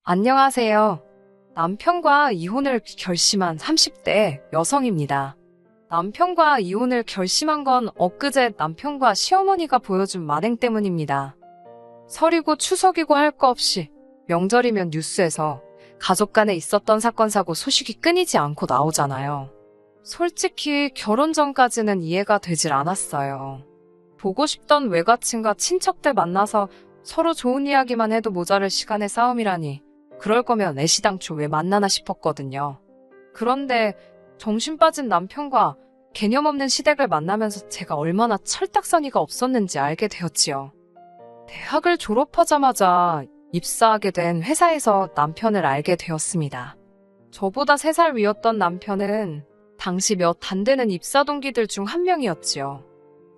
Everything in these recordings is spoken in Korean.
안녕하세요. 남편과 이혼을 결심한 30대 여성입니다. 남편과 이혼을 결심한 건 엊그제 남편과 시어머니가 보여준 만행 때문입니다. 설이고 추석이고 할 거 없이 명절이면 뉴스에서 가족 간에 있었던 사건 사고 소식이 끊이지 않고 나오잖아요. 솔직히 결혼 전까지는 이해가 되질 않았어요. 보고 싶던 외가친과 친척들 만나서 서로 좋은 이야기만 해도 모자랄 시간의 싸움이라니, 그럴 거면 애시당초 왜 만나나 싶었거든요. 그런데 정신 빠진 남편과 개념 없는 시댁을 만나면서 제가 얼마나 철딱서니가 없었는지 알게 되었지요. 대학을 졸업하자마자 입사하게 된 회사에서 남편을 알게 되었습니다. 저보다 3살 위였던 남편은 당시 몇 안 되는 입사 동기들 중 한 명이었지요.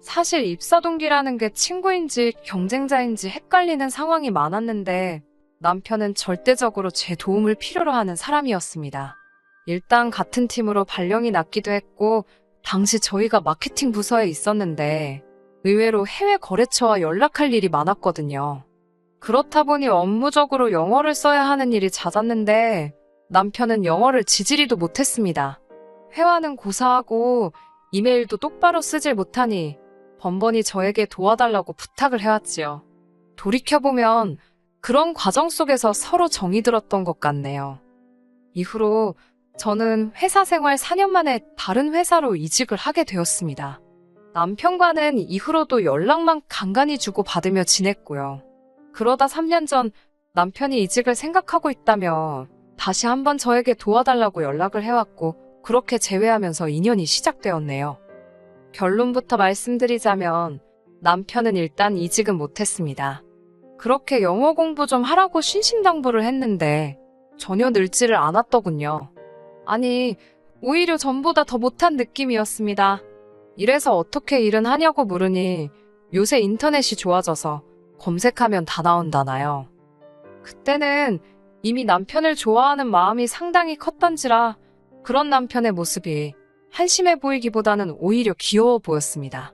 사실 입사 동기라는 게 친구인지 경쟁자인지 헷갈리는 상황이 많았는데 남편은 절대적으로 제 도움을 필요로 하는 사람이었습니다. 일단 같은 팀으로 발령이 났기도 했고, 당시 저희가 마케팅 부서에 있었는데 의외로 해외 거래처와 연락할 일이 많았거든요. 그렇다 보니 업무적으로 영어를 써야 하는 일이 잦았는데 남편은 영어를 지지리도 못했습니다. 회화는 고사하고 이메일도 똑바로 쓰질 못하니 번번이 저에게 도와달라고 부탁을 해왔지요. 돌이켜보면 그런 과정 속에서 서로 정이 들었던 것 같네요. 이후로 저는 회사 생활 4년 만에 다른 회사로 이직을 하게 되었습니다. 남편과는 이후로도 연락만 간간히 주고받으며 지냈고요. 그러다 3년 전 남편이 이직을 생각하고 있다며 다시 한번 저에게 도와달라고 연락을 해왔고, 그렇게 재회하면서 인연이 시작되었네요. 결론부터 말씀드리자면 남편은 일단 이직은 못했습니다. 그렇게 영어 공부 좀 하라고 신신당부를 했는데 전혀 늘지를 않았더군요. 아니, 오히려 전보다 더 못한 느낌이었습니다. 이래서 어떻게 일은 하냐고 물으니 요새 인터넷이 좋아져서 검색하면 다 나온다나요. 그때는 이미 남편을 좋아하는 마음이 상당히 컸던지라 그런 남편의 모습이 한심해 보이기보다는 오히려 귀여워 보였습니다.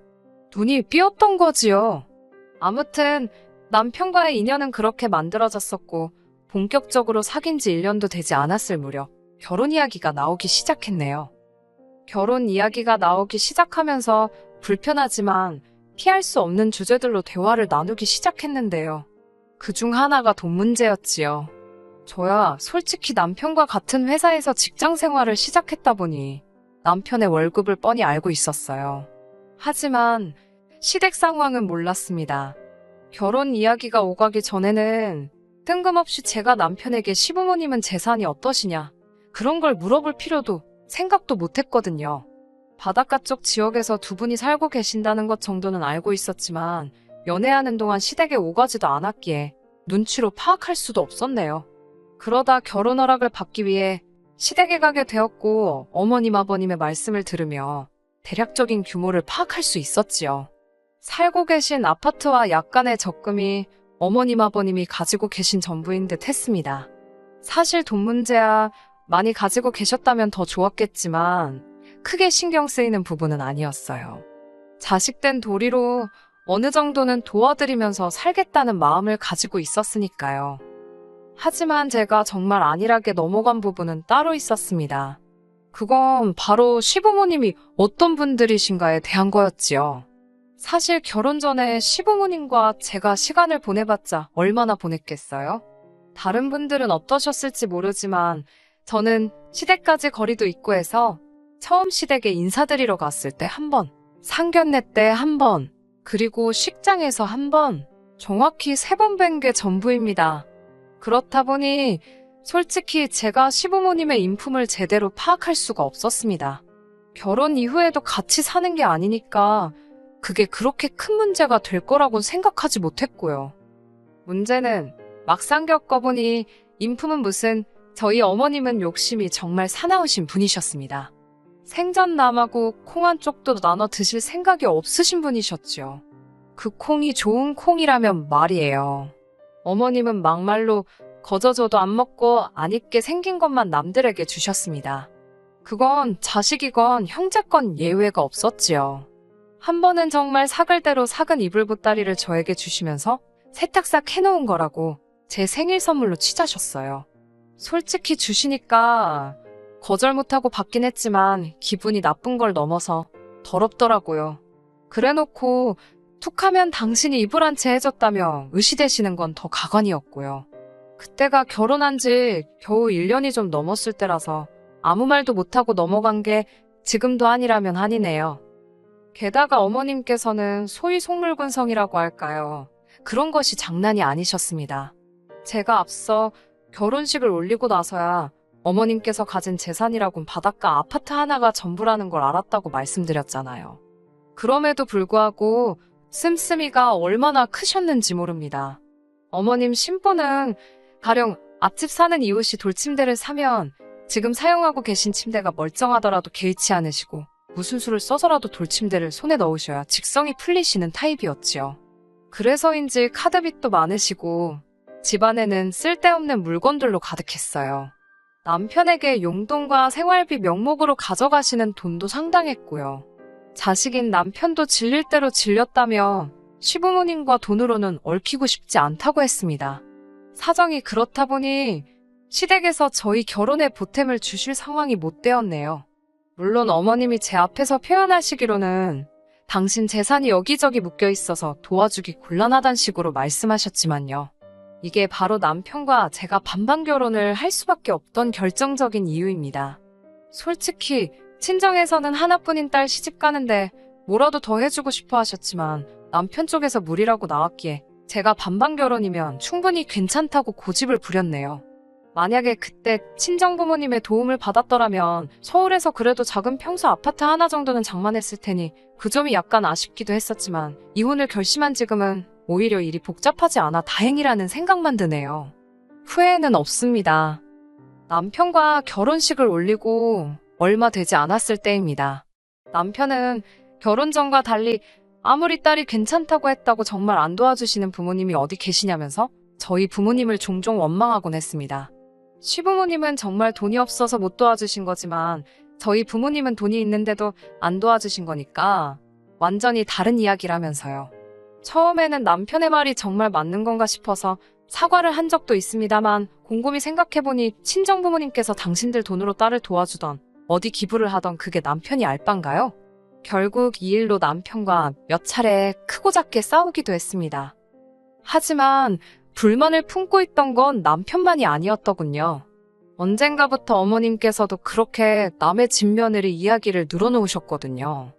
눈이 삐었던 거지요. 아무튼 남편과의 인연은 그렇게 만들어졌었고, 본격적으로 사귄 지 1년도 되지 않았을 무렵 결혼 이야기가 나오기 시작했네요. 결혼 이야기가 나오기 시작하면서 불편하지만 피할 수 없는 주제들로 대화를 나누기 시작했는데요. 그중 하나가 돈 문제였지요. 저야 솔직히 남편과 같은 회사에서 직장 생활을 시작했다 보니 남편의 월급을 뻔히 알고 있었어요. 하지만 시댁 상황은 몰랐습니다. 결혼 이야기가 오가기 전에는 뜬금없이 제가 남편에게 시부모님은 재산이 어떠시냐, 그런 걸 물어볼 필요도 생각도 못했거든요. 바닷가 쪽 지역에서 두 분이 살고 계신다는 것 정도는 알고 있었지만 연애하는 동안 시댁에 오가지도 않았기에 눈치로 파악할 수도 없었네요. 그러다 결혼 허락을 받기 위해 시댁에 가게 되었고, 어머님 아버님의 말씀을 들으며 대략적인 규모를 파악할 수 있었지요. 살고 계신 아파트와 약간의 적금이 어머님 아버님이 가지고 계신 전부인 듯 했습니다. 사실 돈 문제야 많이 가지고 계셨다면 더 좋았겠지만 크게 신경 쓰이는 부분은 아니었어요. 자식된 도리로 어느 정도는 도와드리면서 살겠다는 마음을 가지고 있었으니까요. 하지만 제가 정말 안일하게 넘어간 부분은 따로 있었습니다. 그건 바로 시부모님이 어떤 분들이신가에 대한 거였지요. 사실 결혼 전에 시부모님과 제가 시간을 보내봤자 얼마나 보냈겠어요? 다른 분들은 어떠셨을지 모르지만 저는 시댁까지 거리도 있고 해서 처음 시댁에 인사드리러 갔을 때 한 번, 상견례 때 한 번, 그리고 식장에서 한 번, 정확히 3번 뵌 게 전부입니다. 그렇다 보니 솔직히 제가 시부모님의 인품을 제대로 파악할 수가 없었습니다. 결혼 이후에도 같이 사는 게 아니니까 그게 그렇게 큰 문제가 될 거라고 생각하지 못했고요. 문제는 막상 겪어보니 인품은 무슨, 저희 어머님은 욕심이 정말 사나우신 분이셨습니다. 생전 남하고 콩 한 쪽도 나눠 드실 생각이 없으신 분이셨죠. 그 콩이 좋은 콩이라면 말이에요. 어머님은 막말로 거저줘도 안 먹고 안 입게 생긴 것만 남들에게 주셨습니다. 그건 자식이건 형제건 예외가 없었지요. 한 번은 정말 사글대로 삭은 이불 보따리를 저에게 주시면서 세탁싹 해놓은 거라고 제 생일 선물로 취자셨어요. 솔직히 주시니까 거절 못하고 받긴 했지만 기분이 나쁜 걸 넘어서 더럽더라고요. 그래놓고 툭하면 당신이 입을 채 해줬다며 의시되시는 건 더 가관이었고요. 그때가 결혼한 지 겨우 1년이 좀 넘었을 때라서 아무 말도 못하고 넘어간 게 지금도 아니라면 아니네요. 게다가 어머님께서는 소위 속물군성이라고 할까요? 그런 것이 장난이 아니셨습니다. 제가 앞서 결혼식을 올리고 나서야 어머님께서 가진 재산이라곤 바닷가 아파트 하나가 전부라는 걸 알았다고 말씀드렸잖아요. 그럼에도 불구하고 씀씀이가 얼마나 크셨는지 모릅니다. 어머님 심보는 가령 앞집 사는 이웃이 돌침대를 사면 지금 사용하고 계신 침대가 멀쩡하더라도 개의치 않으시고 무슨 수를 써서라도 돌침대를 손에 넣으셔야 직성이 풀리시는 타입이었지요. 그래서인지 카드빚도 많으시고 집안에는 쓸데없는 물건들로 가득했어요. 남편에게 용돈과 생활비 명목으로 가져가시는 돈도 상당했고요. 자식인 남편도 질릴 대로 질렸다며 시부모님과 돈으로는 얽히고 싶지 않다고 했습니다. 사정이 그렇다 보니 시댁에서 저희 결혼에 보탬을 주실 상황이 못 되었네요. 물론 어머님이 제 앞에서 표현하시기로는 당신 재산이 여기저기 묶여 있어서 도와주기 곤란하단 식으로 말씀하셨지만요. 이게 바로 남편과 제가 반반 결혼을 할 수밖에 없던 결정적인 이유입니다. 솔직히 친정에서는 하나뿐인 딸 시집 가는데 뭐라도 더 해주고 싶어 하셨지만 남편 쪽에서 무리라고 나왔기에 제가 반반 결혼이면 충분히 괜찮다고 고집을 부렸네요. 만약에 그때 친정부모님의 도움을 받았더라면 서울에서 그래도 작은 평수 아파트 하나 정도는 장만했을 테니 그 점이 약간 아쉽기도 했었지만 이혼을 결심한 지금은 오히려 일이 복잡하지 않아 다행이라는 생각만 드네요. 후회는 없습니다. 남편과 결혼식을 올리고 얼마 되지 않았을 때입니다. 남편은 결혼 전과 달리 아무리 딸이 괜찮다고 했다고 정말 안 도와주시는 부모님이 어디 계시냐면서 저희 부모님을 종종 원망하곤 했습니다. 시부모님은 정말 돈이 없어서 못 도와주신 거지만 저희 부모님은 돈이 있는데도 안 도와주신 거니까 완전히 다른 이야기라면서요. 처음에는 남편의 말이 정말 맞는 건가 싶어서 사과를 한 적도 있습니다만 곰곰이 생각해보니 친정부모님께서 당신들 돈으로 딸을 도와주던 어디 기부를 하던 그게 남편이 알바인가요? 결국 이 일로 남편과 몇 차례 크고 작게 싸우기도 했습니다. 하지만 불만을 품고 있던 건 남편만이 아니었더군요. 언젠가부터 어머님께서도 그렇게 남의 집 며느리 이야기를 늘어놓으셨거든요.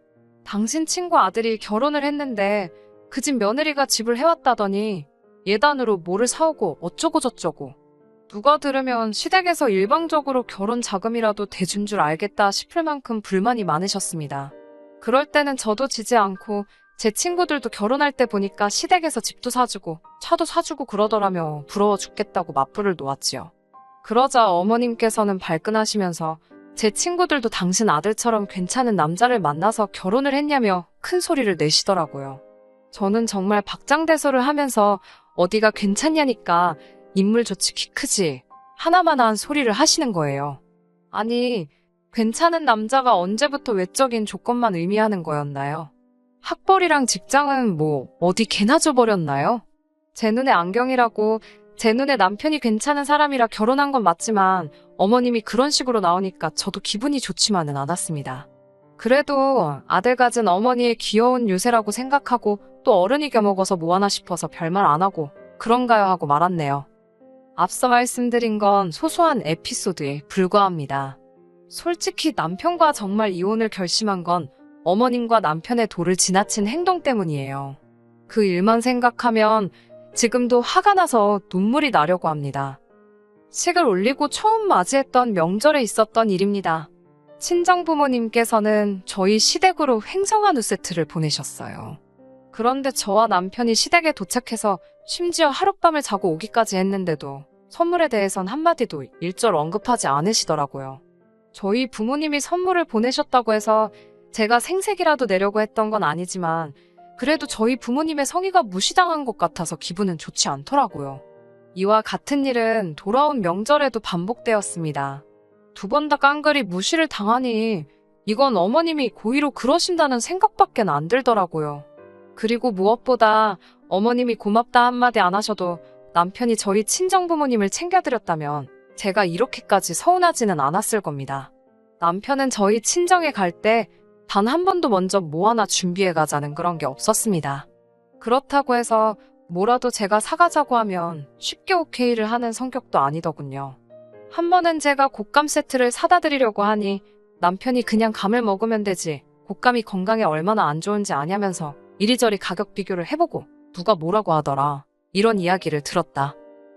당신 친구 아들이 결혼을 했는데 그 집 며느리가 집을 해왔다더니 예단으로 뭐를 사오고 어쩌고 저쩌고. 누가 들으면 시댁에서 일방적으로 결혼 자금이라도 대준 줄 알겠다 싶을 만큼 불만이 많으셨습니다. 그럴 때는 저도 지지 않고 제 친구들도 결혼할 때 보니까 시댁에서 집도 사주고 차도 사주고 그러더라며 부러워 죽겠다고 맞불을 놓았지요. 그러자 어머님께서는 발끈하시면서 제 친구들도 당신 아들처럼 괜찮은 남자를 만나서 결혼을 했냐며 큰 소리를 내시더라고요. 저는 정말 박장대소를 하면서 어디가 괜찮냐니까 인물 좋지 키 크지 하나마나한 소리를 하시는 거예요. 아니, 괜찮은 남자가 언제부터 외적인 조건만 의미하는 거였나요? 학벌이랑 직장은 뭐 어디 개나 줘버렸나요? 제 눈에 안경이라고 제 눈에 남편이 괜찮은 사람이라 결혼한 건 맞지만 어머님이 그런 식으로 나오니까 저도 기분이 좋지만은 않았습니다. 그래도 아들 가진 어머니의 귀여운 유세라고 생각하고 또 어른이 겨먹어서 뭐하나 싶어서 별말 안 하고 그런가요 하고 말았네요. 앞서 말씀드린 건 소소한 에피소드에 불과합니다. 솔직히 남편과 정말 이혼을 결심한 건 어머님과 남편의 도를 지나친 행동 때문이에요. 그 일만 생각하면 지금도 화가 나서 눈물이 나려고 합니다. 식을 올리고 처음 맞이했던 명절에 있었던 일입니다. 친정부모님께서는 저희 시댁으로 횡성 한우 세트를 보내셨어요. 그런데 저와 남편이 시댁에 도착해서 심지어 하룻밤을 자고 오기까지 했는데도 선물에 대해선 한마디도 일절 언급하지 않으시더라고요. 저희 부모님이 선물을 보내셨다고 해서 제가 생색이라도 내려고 했던 건 아니지만 그래도 저희 부모님의 성의가 무시당한 것 같아서 기분은 좋지 않더라고요. 이와 같은 일은 돌아온 명절에도 반복되었습니다. 두 번 다 깡그리 무시를 당하니 이건 어머님이 고의로 그러신다는 생각밖에 안 들더라고요. 그리고 무엇보다 어머님이 고맙다 한마디 안 하셔도 남편이 저희 친정부모님을 챙겨드렸다면 제가 이렇게까지 서운하지는 않았을 겁니다. 남편은 저희 친정에 갈 때 단 한 번도 먼저 뭐 하나 준비해 가자는 그런 게 없었습니다. 그렇다고 해서 뭐라도 제가 사가자고 하면 쉽게 오케이를 하는 성격도 아니더군요. 한 번은 제가 곶감 세트를 사다 드리려고 하니 남편이 그냥 감을 먹으면 되지 곶감이 건강에 얼마나 안 좋은지 아냐면서 이리저리 가격 비교를 해보고 누가 뭐라고 하더라. 이런 이야기를 들었다.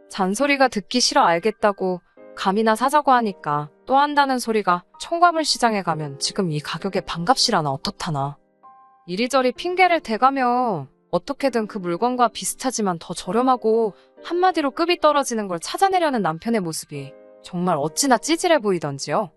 잔소리가 듣기 싫어 알겠다고 감이나 사자고 하니까 또 한다는 소리가 첨가물 시장에 가면 지금 이 가격에 반값이라나 어떻다나. 이리저리 핑계를 대가며 어떻게든 그 물건과 비슷하지만 더 저렴하고 한마디로 급이 떨어지는 걸 찾아내려는 남편의 모습이 정말 어찌나 찌질해 보이던지요.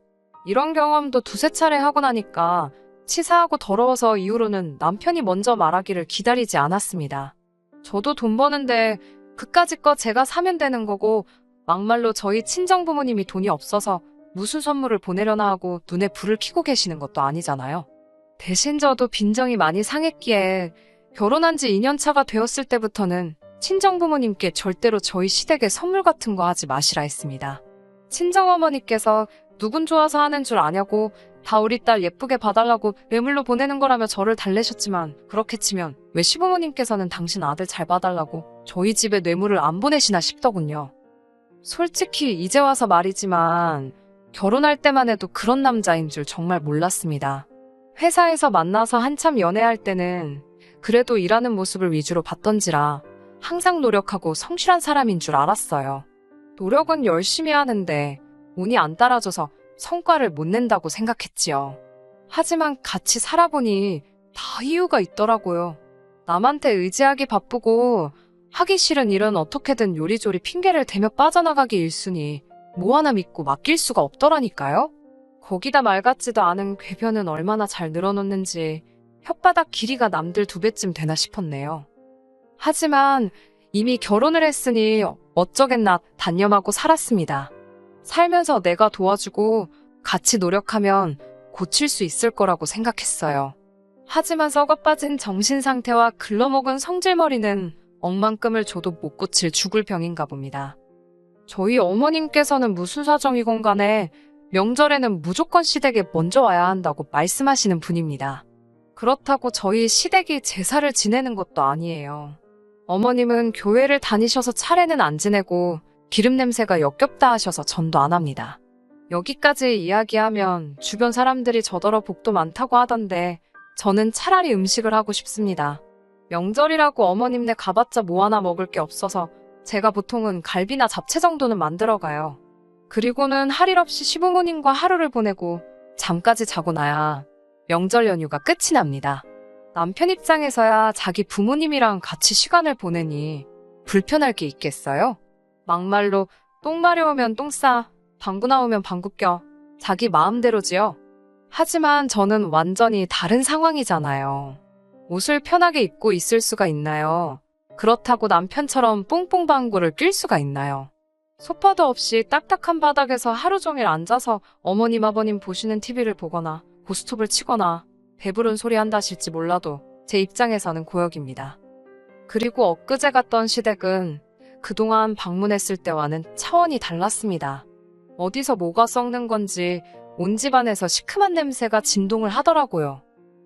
이런 경험도 두세 차례 하고 나니까 치사하고 더러워서 이후로는 남편이 먼저 말하기를 기다리지 않았습니다. 저도 돈 버는데 그까짓 거 제가 사면 되는 거고 막말로 저희 친정부모님이 돈이 없어서 무슨 선물을 보내려나 하고 눈에 불을 켜고 계시는 것도 아니잖아요. 대신 저도 빈정이 많이 상했기에 결혼한 지 2년 차가 되었을 때부터는 친정부모님께 절대로 저희 시댁에 선물 같은 거 하지 마시라 했습니다. 친정어머니께서 누군 좋아서 하는 줄 아냐고 다 우리 딸 예쁘게 봐달라고 뇌물로 보내는 거라며 저를 달래셨지만 그렇게 치면 왜 시부모님께서는 당신 아들 잘 봐달라고 저희 집에 뇌물을 안 보내시나 싶더군요. 솔직히 이제 와서 말이지만 결혼할 때만 해도 그런 남자인 줄 정말 몰랐습니다. 회사에서 만나서 한참 연애할 때는 그래도 일하는 모습을 위주로 봤던지라 항상 노력하고 성실한 사람인 줄 알았어요. 노력은 열심히 하는데 운이 안 따라줘서 성과를 못 낸다고 생각했지요. 하지만 같이 살아보니 다 이유가 있더라고요. 남한테 의지하기 바쁘고 하기 싫은 일은 어떻게든 요리조리 핑계를 대며 빠져나가기 일쑤니 뭐 하나 믿고 맡길 수가 없더라니까요. 거기다 말 같지도 않은 궤변은 얼마나 잘 늘어놓는지 혓바닥 길이가 남들 2배쯤 되나 싶었네요. 하지만 이미 결혼을 했으니 어쩌겠나 단념하고 살았습니다. 살면서 내가 도와주고 같이 노력하면 고칠 수 있을 거라고 생각했어요. 하지만 썩어빠진 정신상태와 글러먹은 성질머리는 억만큼을 줘도 못 고칠 죽을 병인가 봅니다. 저희 어머님께서는 무슨 사정이건 간에 명절에는 무조건 시댁에 먼저 와야 한다고 말씀하시는 분입니다. 그렇다고 저희 시댁이 제사를 지내는 것도 아니에요. 어머님은 교회를 다니셔서 차례는 안 지내고 기름 냄새가 역겹다 하셔서 전도 안 합니다. 여기까지 이야기하면 주변 사람들이 저더러 복도 많다고 하던데 저는 차라리 음식을 하고 싶습니다. 명절이라고 어머님네 가봤자 뭐 하나 먹을 게 없어서 제가 보통은 갈비나 잡채 정도는 만들어 가요. 그리고는 할 일 없이 시부모님과 하루를 보내고 잠까지 자고 나야 명절 연휴가 끝이 납니다. 남편 입장에서야 자기 부모님이랑 같이 시간을 보내니 불편할 게 있겠어요? 막말로 똥 마려우면 똥 싸, 방구 나오면 방구 껴, 자기 마음대로지요. 하지만 저는 완전히 다른 상황이잖아요. 옷을 편하게 입고 있을 수가 있나요? 그렇다고 남편처럼 뽕뽕 방구를 낄 수가 있나요? 소파도 없이 딱딱한 바닥에서 하루 종일 앉아서 어머님 아버님 보시는 TV를 보거나 고스톱을 치거나 배부른 소리 한다실지 몰라도 제 입장에서는 고역입니다. 그리고 엊그제 갔던 시댁은 그동안 방문했을 때와는 차원이 달랐습니다. 어디서 뭐가 썩는 건지 온 집안에서 시큼한 냄새가 진동을 하더라고요.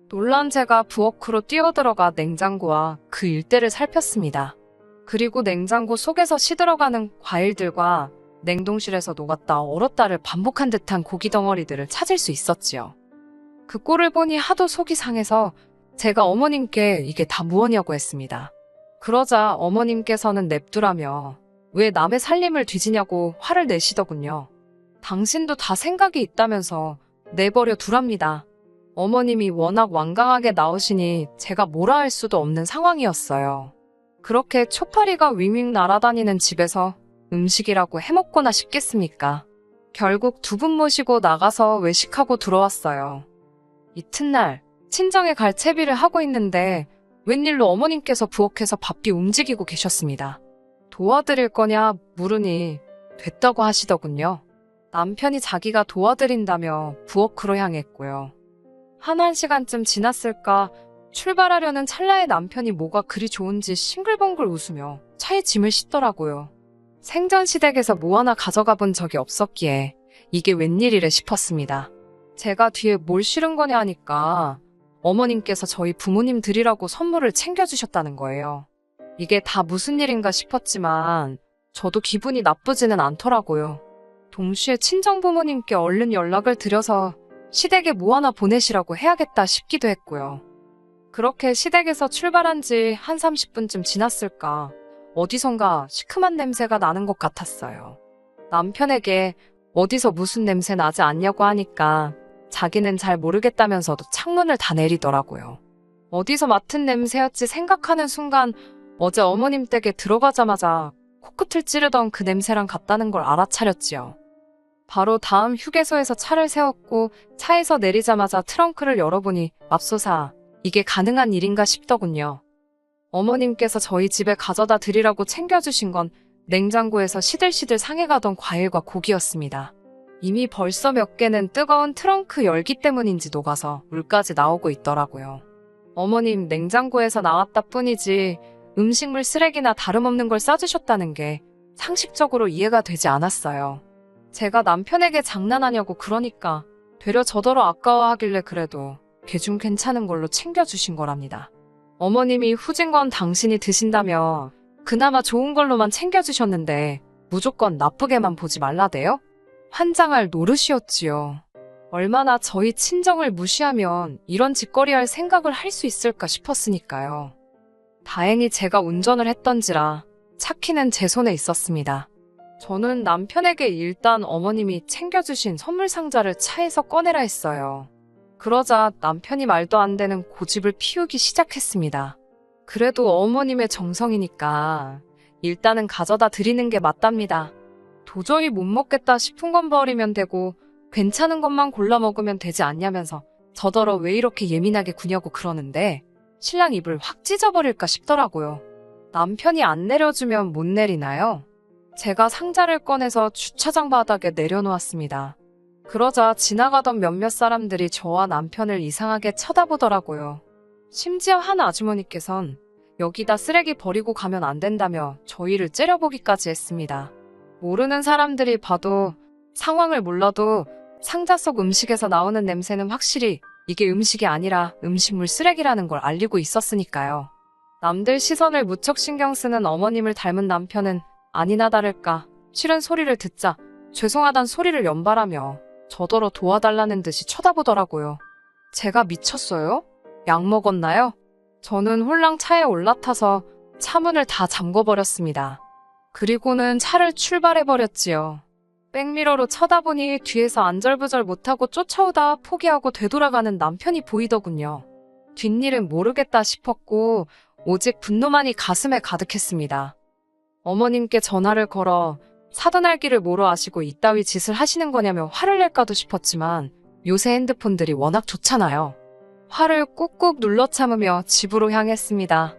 놀란 제가 부엌으로 뛰어들어가 냉장고와 그 일대를 살폈습니다. 그리고 냉장고 속에서 시들어가는 과일들과 냉동실에서 녹았다 얼었다를 반복한 듯한 고기 덩어리들을 찾을 수 있었지요. 그 꼴을 보니 하도 속이 상해서 제가 어머님께 이게 다 무엇이냐고 했습니다. 그러자 어머님께서는 냅두라며 왜 남의 살림을 뒤지냐고 화를 내시더군요. 당신도 다 생각이 있다면서 내버려 두랍니다. 어머님이 워낙 완강하게 나오시니 제가 뭐라 할 수도 없는 상황이었어요. 그렇게 초파리가 윙윙 날아다니는 집에서 음식이라고 해먹거나 싶겠습니까? 결국 2분 모시고 나가서 외식하고 들어왔어요. 이튿날 친정에 갈 채비를 하고 있는데 웬일로 어머님께서 부엌에서 바삐 움직이고 계셨습니다. 도와드릴 거냐 물으니 됐다고 하시더군요. 남편이 자기가 도와드린다며 부엌으로 향했고요. 한 1시간쯤 지났을까 출발하려는 찰나에 남편이 뭐가 그리 좋은지 싱글벙글 웃으며 차에 짐을 싣더라고요. 생전 시댁에서 뭐 하나 가져가 본 적이 없었기에 이게 웬일이래 싶었습니다. 제가 뒤에 뭘 실은 거냐 하니까 어머님께서 저희 부모님 드리라고 선물을 챙겨주셨다는 거예요. 이게 다 무슨 일인가 싶었지만 저도 기분이 나쁘지는 않더라고요. 동시에 친정부모님께 얼른 연락을 드려서 시댁에 뭐 하나 보내시라고 해야겠다 싶기도 했고요. 그렇게 시댁에서 출발한 지 한 30분쯤 지났을까 어디선가 시큼한 냄새가 나는 것 같았어요. 남편에게 어디서 무슨 냄새 나지 않냐고 하니까 자기는 잘 모르겠다면서도 창문을 다 내리더라고요. 어디서 맡은 냄새였지 생각하는 순간 어제 어머님 댁에 들어가자마자 코끝을 찌르던 그 냄새랑 같다는 걸 알아차렸지요. 바로 다음 휴게소에서 차를 세웠고 차에서 내리자마자 트렁크를 열어보니 맙소사 이게 가능한 일인가 싶더군요. 어머님께서 저희 집에 가져다 드리라고 챙겨주신 건 냉장고에서 시들시들 상해가던 과일과 고기였습니다. 이미 벌써 몇 개는 뜨거운 트렁크 열기 때문인지 녹아서 물까지 나오고 있더라고요. 어머님 냉장고에서 나왔다 뿐이지 음식물 쓰레기나 다름없는 걸 싸주셨다는 게 상식적으로 이해가 되지 않았어요. 제가 남편에게 장난하냐고 그러니까 되려 저더러 아까워하길래 그래도 걔 좀 괜찮은 걸로 챙겨주신 거랍니다. 어머님이 후진 건 당신이 드신다며 그나마 좋은 걸로만 챙겨주셨는데 무조건 나쁘게만 보지 말라대요? 환장할 노릇이었지요. 얼마나 저희 친정을 무시하면 이런 짓거리 할 생각을 할 수 있을까 싶었으니까요. 다행히 제가 운전을 했던지라 차 키는 제 손에 있었습니다. 저는 남편에게 일단 어머님이 챙겨주신 선물 상자를 차에서 꺼내라 했어요. 그러자 남편이 말도 안 되는 고집을 피우기 시작했습니다. 그래도 어머님의 정성이니까 일단은 가져다 드리는 게 맞답니다. 도저히 못 먹겠다 싶은 건 버리면 되고 괜찮은 것만 골라 먹으면 되지 않냐면서 저더러 왜 이렇게 예민하게 구냐고 그러는데 신랑 입을 확 찢어버릴까 싶더라고요. 남편이 안 내려주면 못 내리나요? 제가 상자를 꺼내서 주차장 바닥에 내려놓았습니다. 그러자 지나가던 몇몇 사람들이 저와 남편을 이상하게 쳐다보더라고요. 심지어 한 아주머니께선 여기다 쓰레기 버리고 가면 안 된다며 저희를 째려보기까지 했습니다. 모르는 사람들이 봐도 상황을 몰라도 상자 속 음식에서 나오는 냄새는 확실히 이게 음식이 아니라 음식물 쓰레기라는 걸 알리고 있었으니까요. 남들 시선을 무척 신경 쓰는 어머님을 닮은 남편은 아니나 다를까 싫은 소리를 듣자 죄송하단 소리를 연발하며 저더러 도와달라는 듯이 쳐다보더라고요. 제가 미쳤어요? 약 먹었나요? 저는 홀랑 차에 올라타서 차문을 다 잠궈버렸습니다. 그리고는 차를 출발해버렸지요. 백미러로 쳐다보니 뒤에서 안절부절 못하고 쫓아오다 포기하고 되돌아가는 남편이 보이더군요. 뒷일은 모르겠다 싶었고 오직 분노만이 가슴에 가득했습니다. 어머님께 전화를 걸어 사돈알기를 뭐로 아시고 이따위 짓을 하시는 거냐며 화를 낼까도 싶었지만 요새 핸드폰들이 워낙 좋잖아요. 화를 꾹꾹 눌러 참으며 집으로 향했습니다.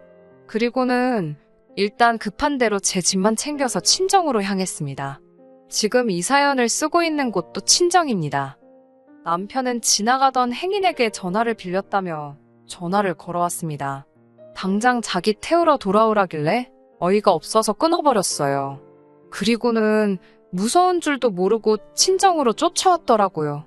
그리고는 일단 급한 대로 제 집만 챙겨서 친정으로 향했습니다. 지금 이 사연을 쓰고 있는 곳도 친정입니다. 남편은 지나가던 행인에게 전화를 빌렸다며 전화를 걸어왔습니다. 당장 자기 태우러 돌아오라길래 어이가 없어서 끊어버렸어요. 그리고는 무서운 줄도 모르고 친정으로 쫓아왔더라고요.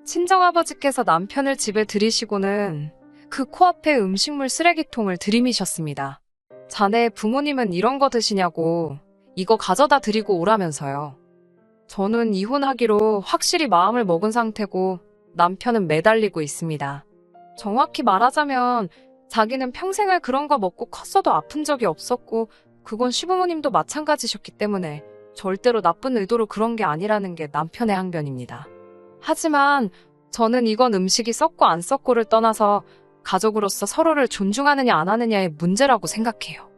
친정아버지께서 남편을 집에 들이시고는 그 코앞에 음식물 쓰레기통을 들이미셨습니다. 자네 부모님은 이런 거 드시냐고 이거 가져다 드리고 오라면서요. 저는 이혼하기로 확실히 마음을 먹은 상태고 남편은 매달리고 있습니다. 정확히 말하자면 자기는 평생을 그런 거 먹고 컸어도 아픈 적이 없었고 그건 시부모님도 마찬가지셨기 때문에 절대로 나쁜 의도로 그런 게 아니라는 게 남편의 항변입니다. 하지만 저는 이건 음식이 썩고 안 썩고를 떠나서 가족으로서 서로를 존중하느냐 안 하느냐의 문제라고 생각해요.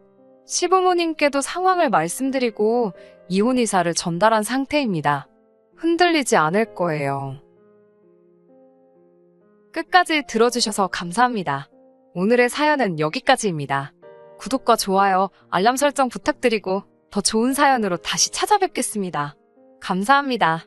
시부모님께도 상황을 말씀드리고 이혼 의사를 전달한 상태입니다. 흔들리지 않을 거예요. 끝까지 들어주셔서 감사합니다. 오늘의 사연은 여기까지입니다. 구독과 좋아요, 알람 설정 부탁드리고 더 좋은 사연으로 다시 찾아뵙겠습니다. 감사합니다.